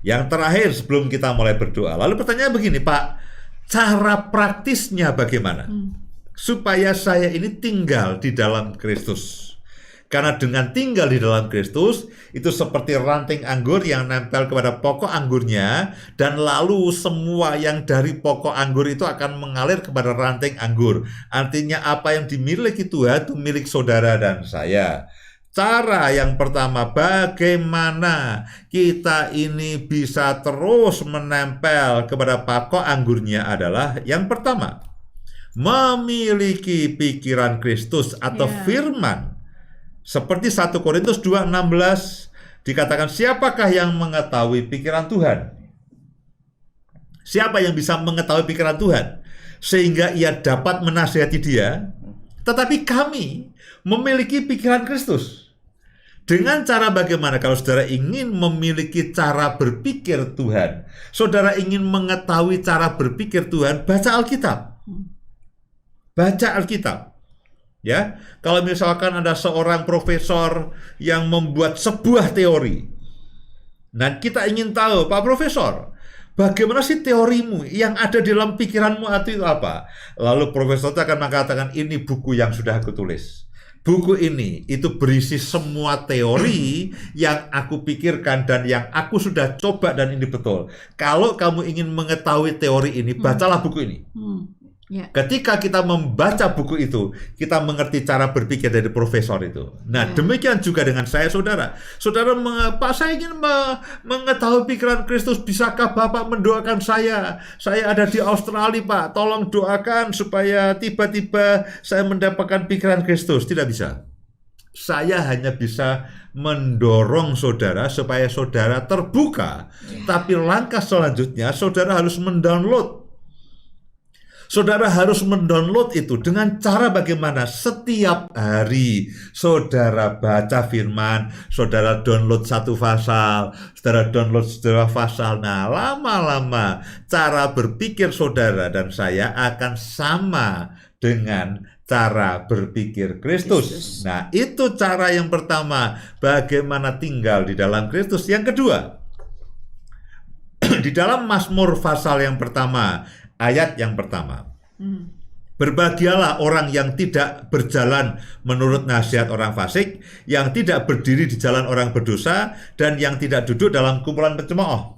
Yang terakhir sebelum kita mulai berdoa. Lalu pertanyaan begini, Pak, cara praktisnya bagaimana? Supaya saya ini tinggal di dalam Kristus. Karena dengan tinggal di dalam Kristus, itu seperti ranting anggur yang nempel kepada pokok anggurnya, dan lalu semua yang dari pokok anggur itu akan mengalir kepada ranting anggur. Artinya apa yang dimiliki Tuhan itu milik saudara dan saya. Cara yang pertama, bagaimana kita ini bisa terus menempel kepada pokok anggurnya adalah yang pertama, memiliki pikiran Kristus atau firman. Seperti 1 Korintus 2:16 dikatakan, siapakah yang mengetahui pikiran Tuhan? Siapa yang bisa mengetahui pikiran Tuhan sehingga ia dapat menasihati dia? Tetapi kami memiliki pikiran Kristus. Dengan cara bagaimana? Kalau saudara ingin memiliki cara berpikir Tuhan, saudara ingin mengetahui cara berpikir Tuhan, baca Alkitab. Baca Alkitab. Ya, kalau misalkan ada seorang profesor yang membuat sebuah teori, dan kita ingin tahu, Pak Profesor, bagaimana sih teorimu yang ada di dalam pikiranmu itu apa? Lalu profesor itu akan mengatakan, ini buku yang sudah aku tulis. Buku ini itu berisi semua teori yang aku pikirkan dan yang aku sudah coba dan ini betul. Kalau kamu ingin mengetahui teori ini, bacalah buku ini. Ketika kita membaca buku itu, kita mengerti cara berpikir dari profesor itu. Nah, demikian juga dengan saya, saudara. Saudara, Pak, saya ingin mengetahui pikiran Kristus. Bisakah Bapak mendoakan saya? Saya ada di Australia, Pak. Tolong doakan supaya tiba-tiba saya mendapatkan pikiran Kristus. Tidak bisa. Saya hanya bisa mendorong saudara supaya saudara terbuka. Tapi langkah selanjutnya, saudara harus mendownload. Saudara harus mendownload itu dengan cara bagaimana? Setiap hari saudara baca firman, saudara download satu pasal, saudara download sebuah pasal. Nah, lama-lama cara berpikir saudara dan saya akan sama dengan cara berpikir Kristus. Nah, itu cara yang pertama, bagaimana tinggal di dalam Kristus. Yang kedua, di dalam Mazmur pasal yang pertama, ayat yang pertama, berbahagialah orang yang tidak berjalan menurut nasihat orang fasik, yang tidak berdiri di jalan orang berdosa, dan yang tidak duduk dalam kumpulan pencemooh.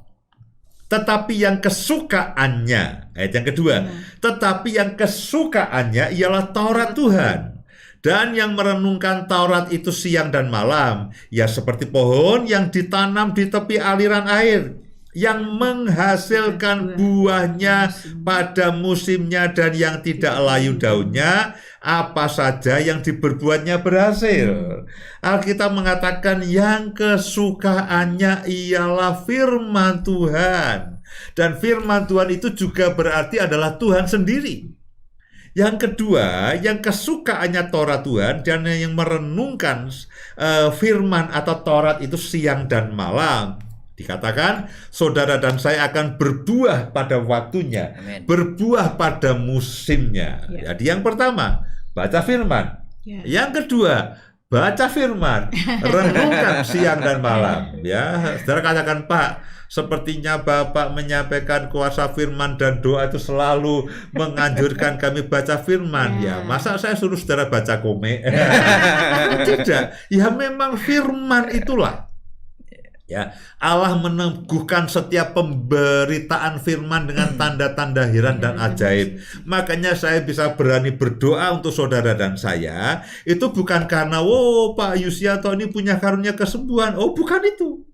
Tetapi yang kesukaannya, ayat yang kedua, tetapi yang kesukaannya ialah Taurat Tuhan. Dan yang merenungkan Taurat itu siang dan malam, ya seperti pohon yang ditanam di tepi aliran air, yang menghasilkan buahnya pada musimnya dan yang tidak layu daunnya, apa saja yang diperbuatnya berhasil. Alkitab mengatakan yang kesukaannya ialah firman Tuhan. Dan firman Tuhan itu juga berarti adalah Tuhan sendiri. Yang kedua, yang kesukaannya Taurat Tuhan dan yang merenungkan firman atau Taurat itu siang dan malam. Dikatakan, saudara dan saya akan berbuah pada waktunya, berbuah pada musimnya. Jadi yang pertama, baca firman. Yang kedua, baca firman, renungkan siang dan malam. Ya, saudara katakan, Pak, sepertinya Bapak menyampaikan kuasa firman dan doa itu selalu menganjurkan kami baca firman. Ya, masa saya suruh saudara baca komik? Tidak, ya memang firman itulah. Ya, Allah meneguhkan setiap pemberitaan firman dengan tanda-tanda heran dan ajaib. Makanya saya bisa berani berdoa untuk saudara dan saya. Itu bukan karena, oh Pak Yusianto ini punya karunia kesembuhan. Oh, bukan itu.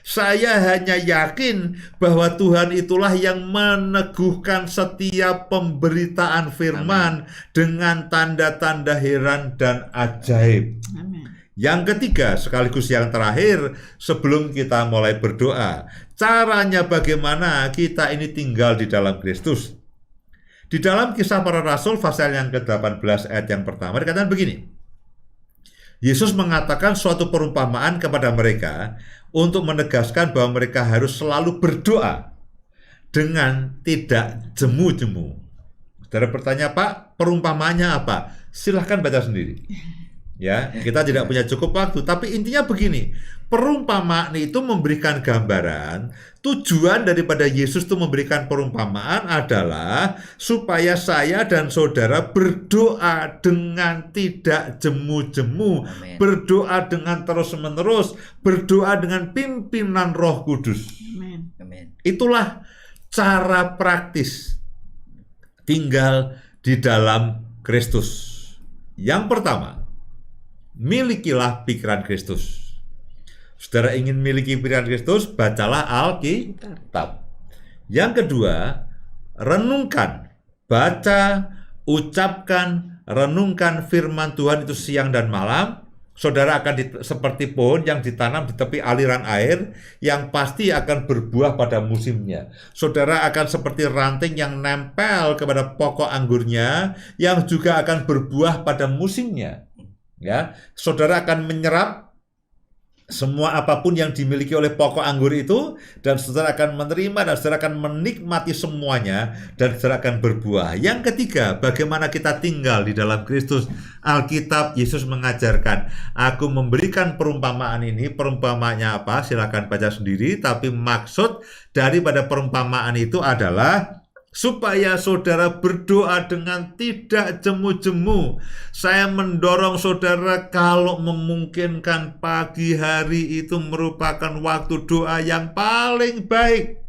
Saya hanya yakin bahwa Tuhan itulah yang meneguhkan setiap pemberitaan firman dengan tanda-tanda heran dan ajaib. Amin. Yang ketiga, sekaligus yang terakhir, sebelum kita mulai berdoa, caranya bagaimana kita ini tinggal di dalam Kristus. Di dalam Kisah Para Rasul pasal yang ke-18 ayat yang pertama dikatakan begini. Yesus mengatakan suatu perumpamaan kepada mereka untuk menegaskan bahwa mereka harus selalu berdoa dengan tidak jemu-jemu. Saudara bertanya, Pak, perumpamaannya apa? Silahkan baca sendiri. Ya, kita tidak punya cukup waktu, tapi intinya begini, perumpamaan itu memberikan gambaran. Tujuan daripada Yesus itu memberikan perumpamaan adalah supaya saya dan saudara berdoa dengan tidak jemu-jemu, Amin. berdoa dengan terus-menerus, berdoa dengan pimpinan Roh Kudus. Amin. Itulah cara praktis tinggal di dalam Kristus. Yang pertama, milikilah pikiran Kristus. Saudara ingin miliki pikiran Kristus, bacalah Alkitab. Yang kedua, renungkan, baca, ucapkan, renungkan firman Tuhan itu siang dan malam. Saudara akan seperti pohon yang ditanam di tepi aliran air yang pasti akan berbuah pada musimnya. Saudara akan seperti ranting yang nempel kepada pokok anggurnya yang juga akan berbuah pada musimnya. Ya, saudara akan menyerap semua apapun yang dimiliki oleh pokok anggur itu, dan saudara akan menerima dan saudara akan menikmati semuanya dan saudara akan berbuah. Yang ketiga, bagaimana kita tinggal di dalam Kristus. Alkitab, Yesus mengajarkan, aku memberikan perumpamaan ini. Perumpamaannya apa? Silakan baca sendiri, tapi maksud daripada perumpamaan itu adalah supaya saudara berdoa dengan tidak jemu-jemu. Saya mendorong saudara, kalau memungkinkan pagi hari itu merupakan waktu doa yang paling baik.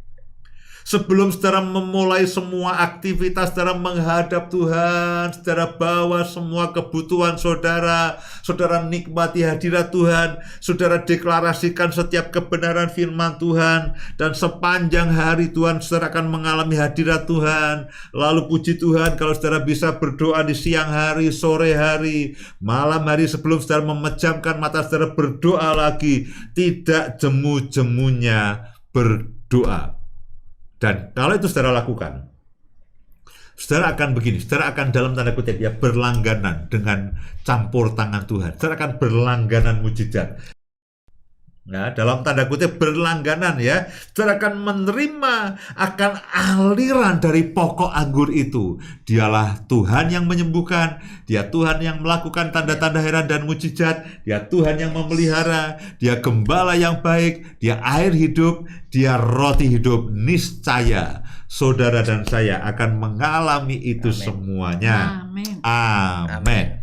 Sebelum saudara memulai semua aktivitas, saudara menghadap Tuhan, saudara bawa semua kebutuhan saudara, saudara nikmati hadirat Tuhan, saudara deklarasikan setiap kebenaran firman Tuhan, dan sepanjang hari Tuhan saudara akan mengalami hadirat Tuhan. Lalu puji Tuhan kalau saudara bisa berdoa di siang hari, sore hari, malam hari, sebelum saudara memejamkan mata saudara berdoa lagi, tidak jemu-jemunya berdoa. Dan kalau itu saudara lakukan, saudara akan begini, saudara akan dalam tanda kutip ya berlangganan dengan campur tangan Tuhan. Saudara akan berlangganan mujizat. Nah, dalam tanda kutip berlangganan ya, saudara akan menerima akan aliran dari pokok anggur itu. Dialah Tuhan yang menyembuhkan, Dia Tuhan yang melakukan tanda-tanda heran dan mujizat, Dia Tuhan yang memelihara, Dia gembala yang baik, Dia air hidup, Dia roti hidup. Niscaya saudara dan saya akan mengalami itu semuanya. Amin. Amin.